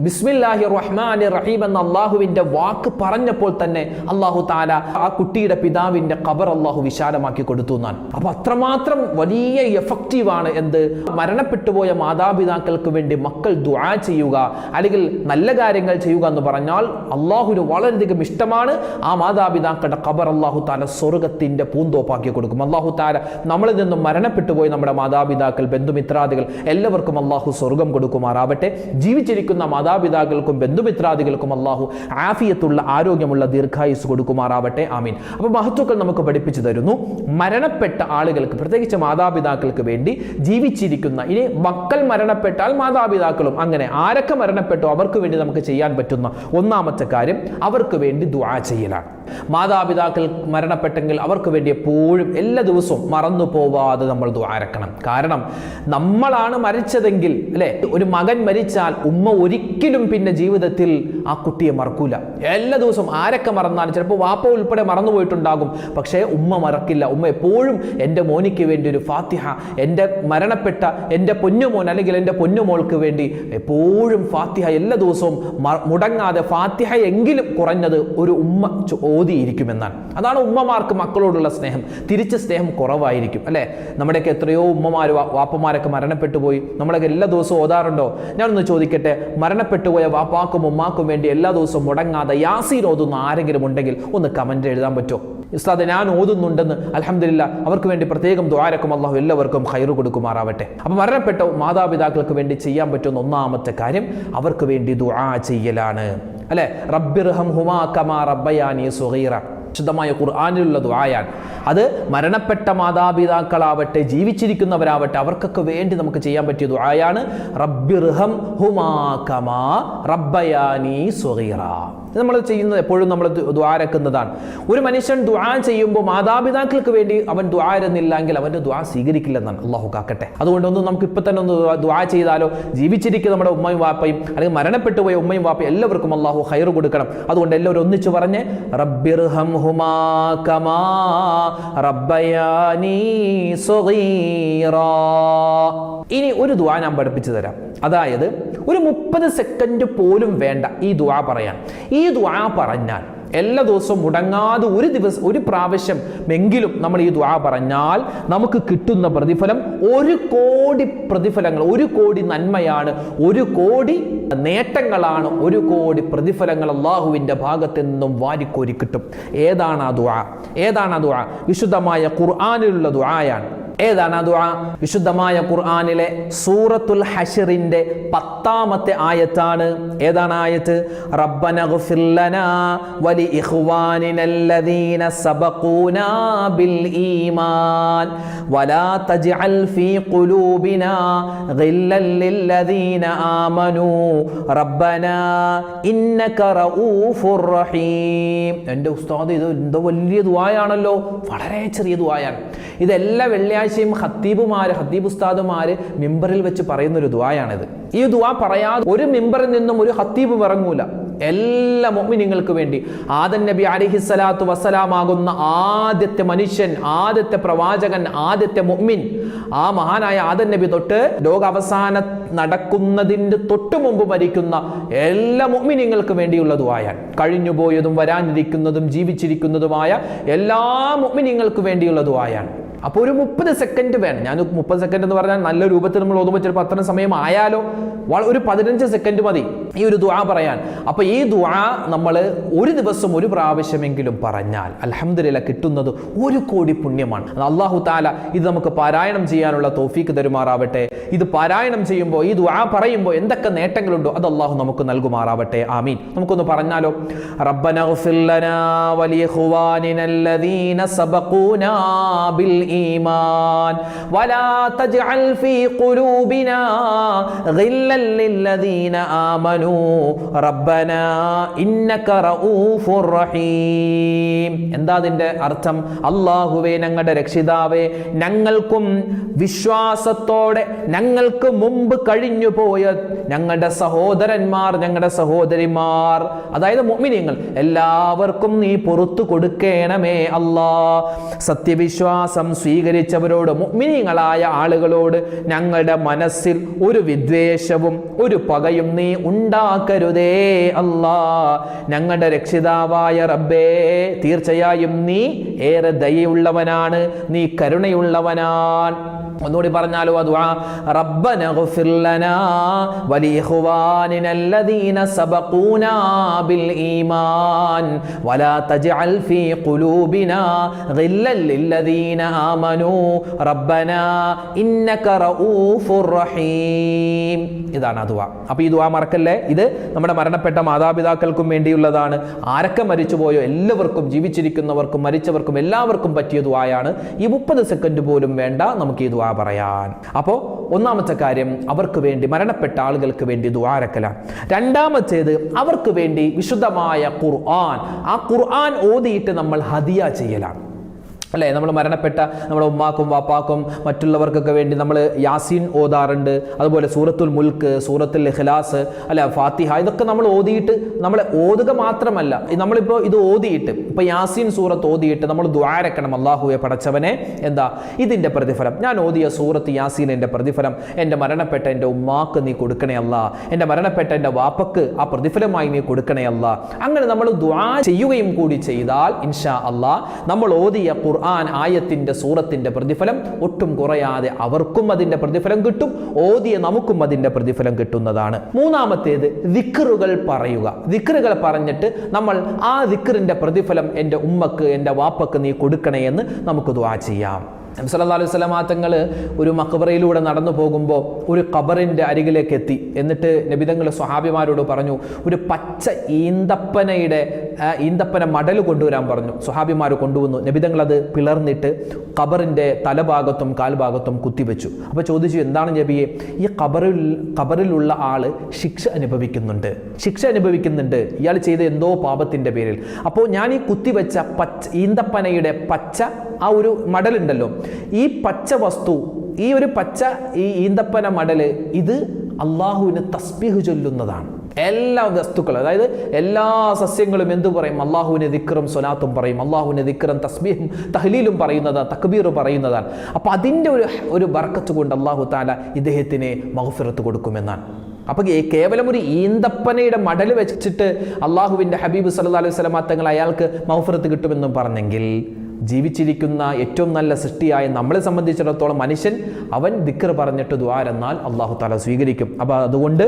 ബിസ്മില്ലാഹിർ റഹ്മാനിർ റഹീം എന്ന അള്ളാഹുവിന്റെ വാക്ക് പറഞ്ഞപ്പോൾ തന്നെ അള്ളാഹു താല ആ കുട്ടിയുടെ പിതാവിന്റെ ഖബർ അള്ളാഹു വിശാലമാക്കി കൊടുത്തു എന്നാണ്. അപ്പൊ അത്രമാത്രം വലിയ എഫക്റ്റീവാണ് എന്ത്, മരണപ്പെട്ടുപോയ മാതാപിതാക്കൾക്ക് വേണ്ടി മക്കൾ ദുആ ചെയ്യുക അല്ലെങ്കിൽ നല്ല കാര്യങ്ങൾ ചെയ്യുക എന്ന് പറഞ്ഞാൽ അള്ളാഹുവിന് വളരെയധികം ഇഷ്ടമാണ്. ആ മാതാപിതാക്കളുടെ ഖബർ അള്ളാഹു താല സ്വർഗത്തിന്റെ പൂന്തോപ്പാക്കി കൊടുക്കും. അള്ളാഹു താല നമ്മളിൽ നിന്നും മരണപ്പെട്ടുപോയി നമ്മുടെ മാതാപിതാക്കൾ, ബന്ധുമിത്രാദികൾ എല്ലാവർക്കും അള്ളാഹു സ്വർഗം കൊടുക്കുമാറാവട്ടെ. ജീവിച്ചിരിക്കുന്ന മാതാപിതാക്കൾക്കും ബന്ധുമിത്രാദികൾക്കും അള്ളാഹു ആഫിയത്തുള്ള ആരോഗ്യമുള്ള ദീർഘായുസ് കൊടുക്കുമാറാവട്ടെ. ആമീൻ. അപ്പോൾ മഹത്തുക്കൾ നമുക്ക് പഠിപ്പിച്ചു തരുന്നു, മരണപ്പെട്ട ആളുകൾക്ക് പ്രത്യേകിച്ച് മാതാപിതാക്കൾക്ക് വേണ്ടി ജീവിച്ചിരിക്കുന്ന, ഇനി മക്കൾ മരണപ്പെട്ടാൽ മാതാപിതാക്കളും, അങ്ങനെ ആരൊക്കെ മരണപ്പെട്ടോ അവർക്ക് വേണ്ടി നമുക്ക് ചെയ്യാൻ പറ്റുന്ന ഒന്നാമത്തെ കാര്യം അവർക്ക് വേണ്ടി ദുആ ചെയ്യലാണ്. മാതാപിതാക്കൾ മരണപ്പെട്ടെങ്കിൽ അവർക്ക് വേണ്ടി എപ്പോഴും എല്ലാ ദിവസവും മറന്നു പോവാതെ നമ്മൾ ദുആരക്കണം. കാരണം നമ്മളാണ് മരിച്ചതെങ്കിൽ അല്ലെ, ഒരു മകൻ മരിച്ചാൽ ഉമ്മ ഒരിക്കലും പിന്നെ ജീവിതത്തിൽ ആ കുട്ടിയെ മറക്കൂല. എല്ലാ ദിവസവും ആരൊക്കെ മറന്നാലും, ചിലപ്പോൾ വാപ്പ ഉൾപ്പെടെ മറന്നുപോയിട്ടുണ്ടാകും, പക്ഷേ ഉമ്മ മറക്കില്ല. ഉമ്മ എപ്പോഴും എൻ്റെ മോനിക്ക് വേണ്ടി ഒരു ഫാത്തിഹ, എൻ്റെ മരണപ്പെട്ട എൻ്റെ പൊന്നുമോൻ അല്ലെങ്കിൽ എൻ്റെ പൊന്നുമോൾക്ക് വേണ്ടി എപ്പോഴും ഫാത്തിഹ എല്ലാ ദിവസവും മുടങ്ങാതെ ഫാത്തിഹ എങ്കിലും കുറഞ്ഞത് ഒരു ഉമ്മ ഓതിയിരിക്കുമെന്നാണ്. അതാണ് ഉമ്മമാർക്ക് മക്കളോടുള്ള സ്നേഹം. തിരിച്ച് സ്നേഹം കുറവായിരിക്കും അല്ലേ. നമ്മുടെയൊക്കെ എത്രയോ ഉമ്മമാർ വാപ്പമാരൊക്കെ മരണപ്പെട്ടു പോയി, നമ്മളൊക്കെ എല്ലാ ദിവസവും ഓതാറുണ്ടോ? ഞാനൊന്ന് ചോദിക്കട്ടെ, മരണപ്പെട്ടുപോയ വാപ്പാക്കും ഉമ്മാക്കും വേണ്ടി എല്ലാ ദിവസവും മുടങ്ങാതെ യാസീൻ ഓതുന്ന ആരെങ്കിലും ഉണ്ടെങ്കിൽ ഒന്ന് കമന്റ് എഴുതാൻ പറ്റുമോ? ഉസ്താദ് ഞാൻ ഓതുന്നുണ്ടെന്ന്, അൽഹംദുലില്ലാ, അവർക്ക് വേണ്ടി പ്രത്യേകം ദുആരക്കും അല്ലാഹു എല്ലാവർക്കും ഖൈറ് കൊടുക്കുമാറാവട്ടെ. അപ്പോൾ മരണപ്പെട്ട മാതാപിതാക്കൾക്ക് വേണ്ടി ചെയ്യാൻ പറ്റുന്ന ഒന്നാമത്തെ കാര്യം അവർക്ക് വേണ്ടി ദുആ ചെയ്യലാണ് അല്ലെ. റബ്ബിർഹംഹുമാ കമാ റബ്ബയാനി സഗീറ, ശുദ്ധമായ ഖുർആനിലുള്ള ദുആയാണ്. അത് മരണപ്പെട്ട മാതാപിതാക്കളാവട്ടെ ജീവിച്ചിരിക്കുന്നവരാവട്ടെ അവർക്കൊക്കെ വേണ്ടി നമുക്ക് ചെയ്യാൻ പറ്റിയ ദുആയാണ് റബ്ബിർഹംഹുമാ കമാ റബ്ബയാനി സഗീറ. നമ്മൾ ചെയ്യുന്നത് എപ്പോഴും നമ്മൾ ദുആരക്കുന്നതാണ്. ഒരു മനുഷ്യൻ ദുആ ചെയ്യുമ്പോൾ മാതാപിതാക്കൾക്ക് വേണ്ടി അവൻ ദുആരുന്നില്ലെങ്കിൽ അവൻ്റെ ദുആ സ്വീകരിക്കില്ലെന്നാണ്. അള്ളാഹു കാക്കട്ടെ. അതുകൊണ്ടൊന്നും നമുക്ക് ഇപ്പം തന്നെ ഒന്ന് ദുആ ചെയ്താലോ, ജീവിച്ചിരിക്കുന്ന നമ്മുടെ ഉമ്മയും വാപ്പയും അല്ലെങ്കിൽ മരണപ്പെട്ടു പോയ ഉമ്മയും വാപ്പയും എല്ലാവർക്കും അള്ളാഹു ഖൈറ് കൊടുക്കണം. അതുകൊണ്ട് എല്ലാവരും ഒന്നിച്ച് പറഞ്ഞ് റബ്ബിർഹംഹുമാ കമാ റബ്ബയാനി സഗീറ. ഇനി ഒരു ദുആ ഞാൻ പഠിപ്പിച്ചു തരാം. അതായത് ഒരു 30 സെക്കൻഡ് പോലും വേണ്ട ഈ ദുആ പറയാൻ. ഈ ദുആ പറഞ്ഞാൽ എല്ലാ ദിവസവും മുടങ്ങാതെ ഒരു പ്രാവശ്യം എങ്കിലും നമ്മൾ ഈ ദുആ പറഞ്ഞാൽ നമുക്ക് കിട്ടുന്ന പ്രതിഫലം 1 കോടി പ്രതിഫലങ്ങൾ, 1 കോടി നന്മയാണ്, 1 കോടി നേട്ടങ്ങളാണ്, 1 കോടി പ്രതിഫലങ്ങൾ അള്ളാഹുവിൻ്റെ ഭാഗത്ത് നിന്നും വാരിക്കോരി കിട്ടും. ഏതാണ് ആ ദുആ? ഏതാണ് ആ ദുആ? വിശുദ്ധമായ ഖുർആനിലുള്ള ദുആയാണ്. ഏതാണ് ആ ദുആ? വിശുദ്ധമായ ഖുർആനിലെ സൂറത്തുൽ ഹശ്റിന്റെ 10ാമത്തെ ആയത്താണ്. ഏതാണ് ആയത്ത്? റബ്ബനഗ്ഫിർ ലനാ വലി ഇഖ്വാനിനല്ലദീന സബഖൂനാ ബിൽ ഈമാൻ വലാ തജ്അൽ ഫീ ഖുലൂബിനാ ഗില്ലൽ ലില്ലദീന ആമനൂ റബ്ബനാ ഇന്നക റഊഫുർ റഹീം. എൻ്റെ ഉസ്താദ്, ഇത് എന്തോ വലിയ ദുആയാണല്ലോ. വളരെ ചെറിയ ദുആയാണ്. ഇതെല്ലാ വെള്ളിയാഴ്ച വെള്ളിയാഴ്ചയും ഖത്തീബ് ഉസ്താദുമാര് മിമ്പറിൽ വെച്ച് പറയുന്നൊരു ദുആയാണിത്. ഈ ദുആ പറയാതെ ഒരു മിമ്പറിൽ നിന്നും ഒരു ഖത്തീബ് ഇറങ്ങൂല. എല്ലാ മുഅ്മിനീങ്ങൾക്ക് വേണ്ടി ആദം നബി അലൈഹിസ്സലാത്തു വസ്സലാം ആകുന്ന ആദ്യത്തെ മനുഷ്യൻ, ആദ്യത്തെ പ്രവാചകൻ, ആദ്യത്തെ മുഅ്മിൻ, ആ മഹാനായ ആദം നബി തൊട്ട് ലോകാവസാനം നടക്കുന്നതിൻ്റെ തൊട്ടു മുമ്പ് മരിക്കുന്ന എല്ലാ മുഅ്മിനീങ്ങൾക്ക് വേണ്ടിയുള്ള ദുആയാണ്. കഴിഞ്ഞുപോയതും വരാനിരിക്കുന്നതും ജീവിച്ചിരിക്കുന്നതുമായ എല്ലാ മുഅ്മിനീങ്ങൾക്ക് വേണ്ടിയുള്ള ദുആയാണ്. അപ്പോൾ ഒരു 30 സെക്കൻഡ് വേണം. ഞാൻ 30 സെക്കൻഡ് എന്ന് പറഞ്ഞാൽ നല്ല രൂപത്തിൽ നമ്മൾ ഓതുമ്പോൾ ചിലപ്പോൾ അത്രയും സമയം ആയാലോ, ഒരു 15 സെക്കൻഡ് മതി ഈ ഒരു ദുആ പറയാൻ. അപ്പോൾ ഈ ദുആ നമ്മൾ ഒരു ദിവസം ഒരു പ്രാവശ്യമെങ്കിലും പറഞ്ഞാൽ അൽഹംദുലില്ലാഹ് കിട്ടുന്നത് 1 കോടി പുണ്യമാണ്. അല്ലാഹു തആല ഇത് നമുക്ക് പാരായണം ചെയ്യാനുള്ള തൗഫീക്ക് തരുമാറാവട്ടെ. ഇത് പാരായണം ചെയ്യുമ്പോൾ, ഈ ദുആ പറയുമ്പോൾ എന്തൊക്കെ നേട്ടങ്ങളുണ്ടോ അത് അല്ലാഹു നമുക്ക് നൽകുമാറാവട്ടെ. ആമീൻ. നമുക്കൊന്ന് പറഞ്ഞാലോ. റബ്ബന ഗ്ഫിർ ലനാ വലിഖ്വാനിനല്ലദീന സബഖൂനാ ബിൽ ഈമാൻ വലാ തജ്അൽ ഫീ ഖുലൂബിനാ ഗില്ലൽ ലില്ലദീന ആമനൂ റബ്ബനാ ഇന്നക റഊഫുർ റഹീം. എന്താ അതിന്റെ അർത്ഥം? അല്ലാഹുവേ, ഞങ്ങളുടെ രക്ഷിതാവേ, ഞങ്ങൾക്കും വിശ്വാസത്തോടെ ഞങ്ങൾക്ക് മുമ്പ് കഴിഞ്ഞു പോയ ഞങ്ങളുടെ സഹോദരന്മാർ, ഞങ്ങളുടെ സഹോദരിമാർ, അതായത് മുഅ്മിനീങ്ങൾ എല്ലാവർക്കും നീ പുറത്തു കൊടുക്കണമേ അല്ലാ. സത്യവിശ്വാസം സ്വീകരിച്ചവരോട്, മുഅ്മിനീങ്ങളായ ആളുകളോട് ഞങ്ങളുടെ മനസ്സിൽ ഒരു വിദ്വേഷവും ഒരു പകയും നീ ഉണ്ടാക്കരുതേ അല്ലാ. ഞങ്ങളുടെ രക്ഷിതാവായ റബ്ബേ, തീർച്ചയായും നീ ഏറെ ദയയുള്ളവനാണ്, നീ കരുണയുള്ളവനാണ്. ഒന്നുകൂടി പറഞ്ഞാലോ ആ ദുആ. റബ്ബന ഗ്ഫിർ ലനാ വലിഖ്വാനിനല്ലദീന സബഖൂനാ ബിൽ ഈമാൻ വലാ തജ്അൽ ഫീ ഖുലൂബിനാ ഗില്ലൽ ലില്ലദീന ആമനൂ റബ്ബനാ ഇന്നക റഊഫുർ റഹീം. ഇതാണ് ആ ദുആ. അപ്പോൾ ഈ ദുആ മറക്കല്ലേ. ഇത് നമ്മുടെ മരണപ്പെട്ട മാതാപിതാക്കൾക്കും വേണ്ടിയുള്ളതാണ്. ആരൊക്കെ മരിച്ചുപോയോ എല്ലാവർക്കും, ജീവിച്ചിരിക്കുന്നവർക്കും മരിച്ചവർക്കും എല്ലാവർക്കും പറ്റിയ ദുആയാണ്. ഈ 30 സെക്കൻഡ് പോലും വേണ്ട നമുക്ക് ഈ ദുആ പറയാൻ. അപ്പോൾ ഒന്നാമത്തെ കാര്യം അവർക്ക് വേണ്ടി, മരണപ്പെട്ട ആളുകൾക്ക് വേണ്ടി ദുആരക്കലാണ്. രണ്ടാമത്തേത് അവർക്ക് വേണ്ടി വിശുദ്ധമായ ഖുർആൻ, ആ ഖുർആൻ ഓതിയിട്ട് നമ്മൾ ഹദിയ ചെയ്യലാണ്. അല്ലേ? നമ്മൾ മരണപ്പെട്ട നമ്മുടെ ഉമ്മാക്കും വാപ്പാക്കും മറ്റുള്ളവർക്കൊക്കെ വേണ്ടി നമ്മൾ യാസീൻ ഓതാറുണ്ട്. അതുപോലെ സൂറത്തുൽ മുൽക്ക്, സൂറത്തുൽ ഇഖ്ലാസ്, അല്ല ഫാത്തിഹ, ഇതൊക്കെ നമ്മൾ ഓതിയിട്ട്, നമ്മൾ ഓതുക മാത്രമല്ല, നമ്മളിപ്പോൾ ഇത് ഓതിയിട്ട്, ഇപ്പോൾ യാസീൻ സൂറത്ത് ഓതിയിട്ട് നമ്മൾ ദുആരക്കണം. അല്ലാഹുവേ പടച്ചവനെ, എന്താ ഇതിൻ്റെ പ്രതിഫലം, ഞാൻ ഓതിയ സൂറത്ത് യാസീനിൻ്റെ പ്രതിഫലം എൻ്റെ മരണപ്പെട്ട എൻ്റെ ഉമ്മാക്ക് നീ കൊടുക്കണേ അല്ലാ, എൻ്റെ മരണപ്പെട്ട എൻ്റെ വാപ്പക്ക് ആ പ്രതിഫലമായി നീ കൊടുക്കണേ അല്ലാ. അങ്ങനെ നമ്മൾ ദുആ ചെയ്യുകയും കൂടി ചെയ്താൽ ഇൻഷാ അല്ലാ നമ്മൾ ഓതിയ ഖുർആൻ ആയത്തിന്റെ സൂറത്തിന്റെ പ്രതിഫലം ഒട്ടും കുറയാതെ അവർക്കും അതിന്റെ പ്രതിഫലം കിട്ടും, ഓതിയ നമുക്കും അതിന്റെ പ്രതിഫലം കിട്ടുന്നതാണ്. മൂന്നാമത്തേത് ദിക്റുകൾ പറയുക. ദിക്റുകൾ പറഞ്ഞിട്ട് നമ്മൾ ആ ദിക്റിന്റെ പ്രതിഫലം എൻ്റെ ഉമ്മക്ക് എൻ്റെ വാപ്പക്ക് നീ കൊടുക്കണേ എന്ന് നമുക്ക് ദുആ ചെയ്യാം. നബി സല്ലല്ലാഹു അലൈഹി വസല്ലം തങ്ങൾ ഒരു മഖബറയിലൂടെ നടന്നു പോകുമ്പോൾ ഒരു ഖബറിൻ്റെ അരികിലേക്ക് എത്തി. എന്നിട്ട് നബി തങ്ങൾ സ്വഹാബിമാരോട് പറഞ്ഞു, ഒരു പച്ച ഈന്തപ്പന മടൽ കൊണ്ടുവരാൻ പറഞ്ഞു. സ്വഹാബിമാർ കൊണ്ടുവന്നു. നബി തങ്ങൾ അത് പിളർന്നിട്ട് ഖബറിൻ്റെ തലഭാഗത്തും കാൽഭാഗത്തും കുത്തിവെച്ചു. അപ്പോൾ ചോദിച്ചു, എന്താണ് നബിയെ? ഈ ഖബറിലുള്ള ആള് ശിക്ഷ അനുഭവിക്കുന്നുണ്ട്, ഇയാൾ ചെയ്ത എന്തോ പാപത്തിൻ്റെ പേരിൽ. അപ്പോൾ ഞാൻ ഈ കുത്തിവെച്ച ഈന്തപ്പനയുടെ പച്ച ആ ഒരു മടലുണ്ടല്ലോ, ഈ പച്ച വസ്തു, ഈ ഒരു പച്ച ഈ ഈന്തപ്പന മടല്, ഇത് അള്ളാഹുവിന് തസ്ബീഹ് ചൊല്ലുന്നതാണ്. എല്ലാ വസ്തുക്കളും, അതായത് എല്ലാ സസ്യങ്ങളും എന്തു പറയും? അള്ളാഹുവിന് ദിക്റും സ്വലാത്തും പറയും, അള്ളാഹുവിന് ദിക്റും തസ്ബീഹും തഹ്ലീലും പറയുന്നതാണ്, തക്ബീർ പറയുന്നതാണ്. അപ്പോൾ അതിൻ്റെ ഒരു ബർക്കത്ത് കൊണ്ട് അള്ളാഹു തആല ഇദ്ദേഹത്തിന് മഗ്ഫിറത്ത് കൊടുക്കുമെന്നാണ്. അപ്പോൾ കേവലം ഒരു ഈന്തപ്പനയുടെ മടൽ വെച്ചിട്ട് അള്ളാഹുവിൻ്റെ ഹബീബ് സല്ലല്ലാഹു അലൈഹി വസല്ലം തങ്ങൾ അയാൾക്ക് മഗ്ഫിറത്ത് കിട്ടുമെന്നും പറഞ്ഞെങ്കിൽ, ജീവിച്ചിരിക്കുന്ന ഏറ്റവും നല്ല സൃഷ്ടിയായ നമ്മളെ സംബന്ധിച്ചിടത്തോളം മനുഷ്യൻ അവൻ ദിക്ർ പറഞ്ഞിട്ട് ദുആരെന്നാൽ അല്ലാഹു തആല സ്വീകരിക്കും. അപ്പോൾ അതുകൊണ്ട്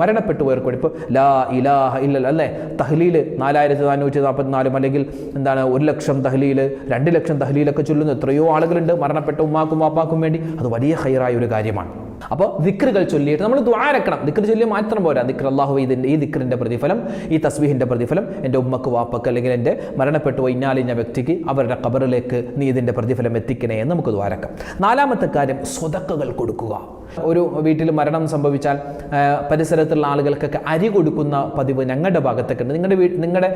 മരണപ്പെട്ടു പോയവർക്ക് ഇപ്പോൾ ലാ ഇലാഹ ഇല്ലല്ലാഹ്, അല്ലേ, തഹ്ലീൽ 4444 അല്ലെങ്കിൽ 1,00,000 തഹ്ലീൽ, 2,00,000 തഹ്ലീലൊക്കെ ചൊല്ലുന്ന എത്രയോ ആളുകളുണ്ട് മരണപ്പെട്ട ഉമ്മാക്കും വാപ്പാക്കും വേണ്ടി. അത് വലിയ ഖൈറായ ഒരു കാര്യമാണ്. അപ്പോൾ ദിക്റുകൾ ചൊല്ലിയിട്ട് നമ്മൾ ദുആരക്കണം. ദിക്ർ ചൊല്ലി മാത്രം പോരാ. ദിക്ർ അല്ലാഹു ഈ ദിക്റിൻ്റെ പ്രതിഫലം, ഈ തസ്ബീഹിൻ്റെ പ്രതിഫലം എൻ്റെ ഉമ്മക്ക് വാപ്പക്ക് അല്ലെങ്കിൽ എൻ്റെ മരണപ്പെട്ടു പോയി ഇന്നാലിഞ്ഞ വ്യക്തിക്ക് അവരുടെ ഖബറിലേക്ക് നീ ഇതിൻ്റെ പ്രതിഫലം എത്തിക്കണേ എന്ന് നമുക്ക് ദുആരക്കാം. നാലാമത്തെ കാര്യം സ്വതക്കകൾ കൊടുക്കുക. ഒരു വീട്ടിൽ മരണം സംഭവിച്ചാൽ പരിസരത്തുള്ള ആളുകൾക്കൊക്കെ അരി കൊടുക്കുന്ന പതിവ് ഞങ്ങളുടെ ഭാഗത്തൊക്കെ ഉണ്ട്. നിങ്ങളുടെ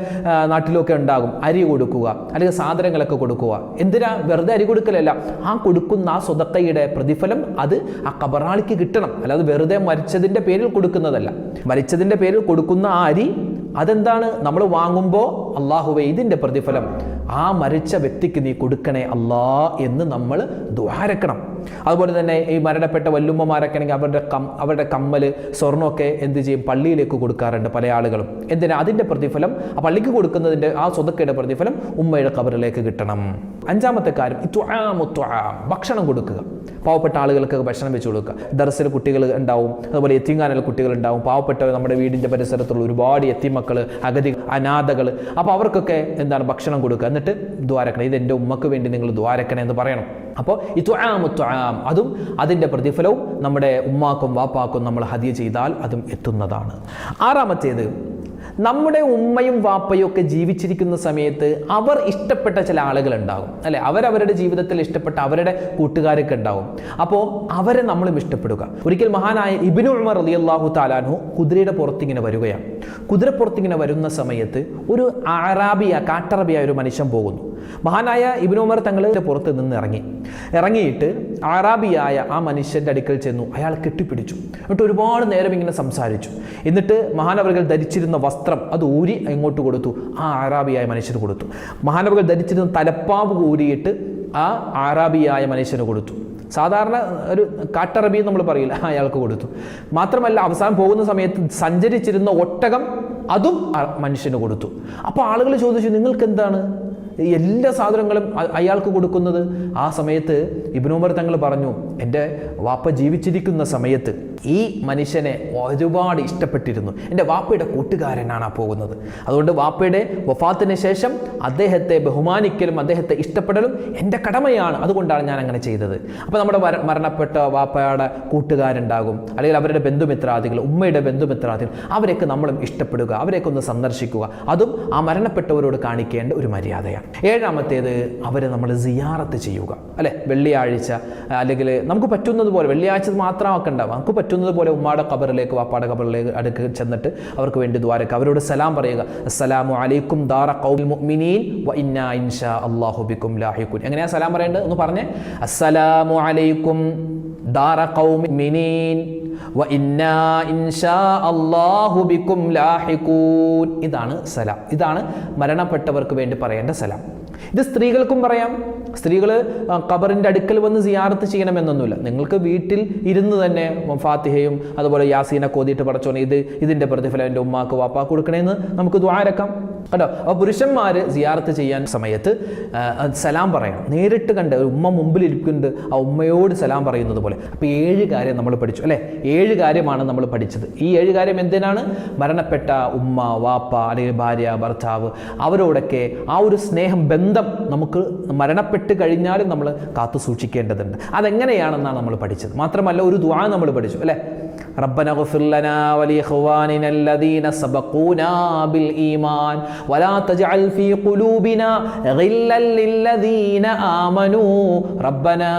നാട്ടിലൊക്കെ ഉണ്ടാകും. അരി കൊടുക്കുക, അല്ലെങ്കിൽ സാധനങ്ങളൊക്കെ കൊടുക്കുക. എന്തിനാ? വെറുതെ അരി കൊടുക്കലല്ല, ആ കൊടുക്കുന്ന ആ സ്വതക്കയുടെ പ്രതിഫലം അത് ആ ഖബറാളിക്ക് കിട്ടണം. അല്ലാതെ വെറുതെ മരിച്ചതിൻ്റെ പേരിൽ കൊടുക്കുന്നതല്ല. മരിച്ചതിൻ്റെ പേരിൽ കൊടുക്കുന്ന ആ അരി അതെന്താണ്? നമ്മൾ വാങ്ങുമ്പോൾ അള്ളാഹുവേ ഇതിൻ്റെ പ്രതിഫലം ആ മരിച്ച വ്യക്തിക്ക് നീ കൊടുക്കണേ അല്ലാ എന്ന് നമ്മൾ ദുആരക്കണം. അതുപോലെ തന്നെ ഈ മരണപ്പെട്ട വല്ലുമ്മമാരൊക്കെ ആണെങ്കിൽ അവരുടെ കമ്മൽ, സ്വർണ്ണമൊക്കെ എന്ത് ചെയ്യും? പള്ളിയിലേക്ക് കൊടുക്കാറുണ്ട് പല ആളുകളും. എന്തിനാ? അതിൻ്റെ പ്രതിഫലം, ആ പള്ളിക്ക് കൊടുക്കുന്നതിൻ്റെ ആ സ്വതക്കയുടെ പ്രതിഫലം ഉമ്മയുടെ ഖബറിലേക്ക് കിട്ടണം. അഞ്ചാമത്തെ കാര്യം ഭക്ഷണം കൊടുക്കുക. പാവപ്പെട്ട ആളുകൾക്ക് ഭക്ഷണം വെച്ച് കൊടുക്കുക. ദർസിൽ കുട്ടികൾ ഉണ്ടാവും, അതുപോലെ യത്തീംഖാനയിൽ കുട്ടികൾ ഉണ്ടാവും. പാവപ്പെട്ട നമ്മുടെ വീടിൻ്റെ പരിസരത്തുള്ള ഒരുപാട് യത്തീമക്കൾ, അഗതി, അനാഥകൾ. അപ്പോൾ അവർക്കൊക്കെ എന്താണ്? ഭക്ഷണം കൊടുക്കുക. എന്നിട്ട് ദ്വാരക്കണേ, ഇത് എൻ്റെ ഉമ്മക്ക് വേണ്ടി നിങ്ങൾ ദ്വാരക്കണേ എന്ന് പറയണം. അപ്പോൾ അതും അതിൻ്റെ പ്രതിഫലവും നമ്മുടെ ഉമ്മാക്കും വാപ്പാക്കും നമ്മൾ ഹദിയ ചെയ്താൽ അതും എത്തുന്നതാണ്. ആറാമത്തേത്, നമ്മുടെ ഉമ്മയും വാപ്പയും ഒക്കെ ജീവിച്ചിരിക്കുന്ന സമയത്ത് അവർ ഇഷ്ടപ്പെട്ട ചില ആളുകളുണ്ടാകും, അല്ലെ? അവരവരുടെ ജീവിതത്തിൽ ഇഷ്ടപ്പെട്ട അവരുടെ കൂട്ടുകാരൊക്കെ ഉണ്ടാവും. അപ്പോൾ അവരെ നമ്മളും ഇഷ്ടപ്പെടുക. ഒരിക്കൽ മഹാനായ ഇബ്നു ഉമർ റളിയല്ലാഹു തആല അൻഹു കുതിരയുടെ പുറത്തിങ്ങനെ വരികയാണ്. കുതിരപ്പുറത്തിങ്ങനെ വരുന്ന സമയത്ത് ഒരു കാട്ടറബിയായ ഒരു മനുഷ്യൻ പോകുന്നു. മഹാനായ ഇബ്നു ഉമർ തങ്ങളുടെ പുറത്ത് നിന്ന് ഇറങ്ങിയിട്ട് അറാബിയായ ആ മനുഷ്യൻ്റെ അടുക്കൽ ചെന്നു. അയാൾ കെട്ടിപ്പിടിച്ചു. എന്നിട്ട് ഒരുപാട് നേരം ഇങ്ങനെ സംസാരിച്ചു. എന്നിട്ട് മഹാനവറുകൾ ധരിച്ചിരുന്ന വസ്ത്രം അത് ഊരി എങ്ങോട്ട് കൊടുത്തു? ആ അറാബിയായ മനുഷ്യന് കൊടുത്തു. മഹാനവറുകൾ ധരിച്ചിരുന്ന തലപ്പാവ് ഊരിയിട്ട് ആ അറാബിയായ മനുഷ്യന് കൊടുത്തു. സാധാരണ ഒരു കാട്ടറബി നമ്മൾ പറയില്ല, അയാൾക്ക് കൊടുത്തു. മാത്രമല്ല അവസാനം പോകുന്ന സമയത്ത് സഞ്ചരിച്ചിരുന്ന ഒട്ടകം അതും മനുഷ്യന് കൊടുത്തു. അപ്പോൾ ആളുകൾ ചോദിച്ചു, നിങ്ങൾക്ക് എന്താണ് എല്ലാ സാധനങ്ങളും അയാൾക്ക് കൊടുക്കുന്നത്? ആ സമയത്ത് ഇബ്നു ഉമർ തങ്ങൾ പറഞ്ഞു, എൻ്റെ വാപ്പ ജീവിച്ചിരിക്കുന്ന സമയത്ത് ഈ മനുഷ്യനെ ഒരുപാട് ഇഷ്ടപ്പെട്ടിരുന്നു. എൻ്റെ വാപ്പയുടെ കൂട്ടുകാരനാണ് ആ പോകുന്നത്. അതുകൊണ്ട് വാപ്പയുടെ വഫാത്തിന് ശേഷം അദ്ദേഹത്തെ ബഹുമാനിക്കലും അദ്ദേഹത്തെ ഇഷ്ടപ്പെടലും എൻ്റെ കടമയാണ്. അതുകൊണ്ടാണ് ഞാൻ അങ്ങനെ ചെയ്തത്. അപ്പോൾ നമ്മുടെ മരണപ്പെട്ട വാപ്പയുടെ കൂട്ടുകാരുണ്ടാകും, അല്ലെങ്കിൽ അവരുടെ ബന്ധുമിത്രാദികൾ, ഉമ്മയുടെ ബന്ധുമിത്രാദികൾ, അവരെയൊക്കെ നമ്മളും ഇഷ്ടപ്പെടുക, അവരെയൊക്കെ ഒന്ന് സന്ദർശിക്കുക. അതും ആ മരണപ്പെട്ടവരോട് കാണിക്കേണ്ട ഒരു മര്യാദയാണ്. ഏഴാമത്തേത്, അവരെ നമ്മൾ സിയാറത്ത് ചെയ്യുക, അല്ലെ? വെള്ളിയാഴ്ച അല്ലെങ്കിൽ നമുക്ക് പറ്റുന്നത് പോലെ, വെള്ളിയാഴ്ച മാത്രമൊക്കെ ഉണ്ടാവും, നമുക്ക് പറ്റുന്നത് പോലെ ഉമ്മാടെ ഖബറിലേക്ക് വാപ്പാടെ ഖബറിലേക്ക് അടുക്ക് ചെന്നിട്ട് അവർക്ക് വേണ്ടി ദ്വാരക്കുക, അവരോട് സലാം പറയുക. അസ്സലാമു അലൈക്കും ദാറ ഖൗമിൽ മുഅ്മിനീൻ വ ഇന്നാ ഇൻഷാ അല്ലാഹു ബിക്കും ലാഹിഖൂൻ. എങ്ങനെയാ സലാം പറയേണ്ടത് ഒന്ന് പറഞ്ഞേ? അസ്സലാമു അലൈക്കും ദാറ ഖൗമിൽ മുഅ്മിനീൻ വ ഇന്നാ ഇൻഷാ അല്ലാഹു ബിക്കും ലാഹിഖൂൻ. ഇതാണ് സലാം. ഇതാണ് മരണപ്പെട്ടവർക്ക് വേണ്ടി പറയേണ്ട സലാം. ഇത് സ്ത്രീകൾക്കും പറയാം. സ്ത്രീകൾ ഖബറിൻ്റെ അടുക്കൽ വന്ന് സിയാറത്ത് ചെയ്യണമെന്നൊന്നുമില്ല. നിങ്ങൾക്ക് വീട്ടിൽ ഇരുന്ന് തന്നെ ഫാത്തിഹയും അതുപോലെ യാസീനൊക്കെ ഓതിയിട്ട് പടച്ചോനെ ഇതിൻ്റെ പ്രതിഫലം എൻ്റെ ഉമ്മാക്ക് വാപ്പാക്ക് കൊടുക്കണേന്ന് നമുക്ക് ദ്വാരക്കാം കേട്ടോ. അപ്പോൾ പുരുഷന്മാർ സിയാറത്ത് ചെയ്യാൻ സമയത്ത് സലാം പറയണം. നേരിട്ട് കണ്ട് ഉമ്മ മുമ്പിൽ ഇരിക്കുന്നുണ്ട്, ആ ഉമ്മയോട് സലാം പറയുന്നത് പോലെ. അപ്പോൾ 7 കാര്യം നമ്മൾ പഠിച്ചു, അല്ലേ? 7 കാര്യമാണ് നമ്മൾ പഠിച്ചത്. ഈ 7 കാര്യം എന്തിനാണ്? മരണപ്പെട്ട ഉമ്മ, വാപ്പ, അല്ലെങ്കിൽ ഭാര്യ, ഭർത്താവ്, അവരോടൊക്കെ ആ ഒരു സ്നേഹം, ബന്ധം നമുക്ക് മരണപ്പെട്ട് കഴിഞ്ഞാലും നമ്മൾ കാത്തു സൂക്ഷിക്കേണ്ടതുണ്ട്. അതെങ്ങനെയാണെന്നാണ് നമ്മൾ പഠിച്ചത്. മാത്രമല്ല ഒരു ദുആ നമ്മൾ പഠിച്ചു, അല്ലേ? റബ്ബന ഗ്ഫിർ ലനാ വലിഇഖ്വാനിന അല്ലദീന സബഖൂനാ ബിൽ ഈമാൻ വലാ തജ്അൽ ഫീ ഖുലൂബിനാ ഗില്ലൽ ലില്ലദീന ആമനൂ റബ്ബനാ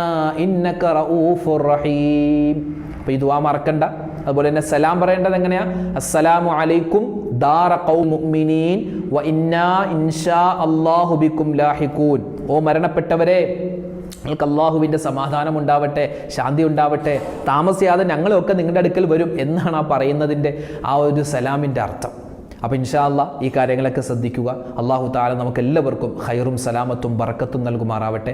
ഇന്നക റഊഫുർ റഹീം. അപ്പോൾ ഈ ദുആ മറക്കണ്ട. അതുപോലെ തന്നെ സലാം പറയേണ്ടത് എങ്ങനെയാ? അസ്സലാമു അലൈക്കും ദാറ ഖൗമിൽ മുഅ്മിനീൻ വ ഇന്നാ ഇൻഷാ അല്ലാഹു ബിക്കും ലാഹിഖൂൻ. ഓ മരണപ്പെട്ടവരെ, നിങ്ങൾക്ക് അള്ളാഹുവിൻ്റെ സമാധാനം ഉണ്ടാവട്ടെ, ശാന്തി ഉണ്ടാവട്ടെ, താമസിയാതെ ഞങ്ങളൊക്കെ നിങ്ങളുടെ അടുക്കൽ വരും എന്നാണ് ആ പറയുന്നതിൻ്റെ ആ ഒരു സലാമിൻ്റെ അർത്ഥം. അപ്പോൾ ഇൻഷാ അല്ലാഹ് ഈ കാര്യങ്ങളൊക്കെ ശ്രദ്ധിക്കുക. അള്ളാഹു തആല നമുക്ക് എല്ലാവർക്കും ഖൈറും സലാമത്തും ബറക്കത്തും നൽകുമാറാവട്ടെ.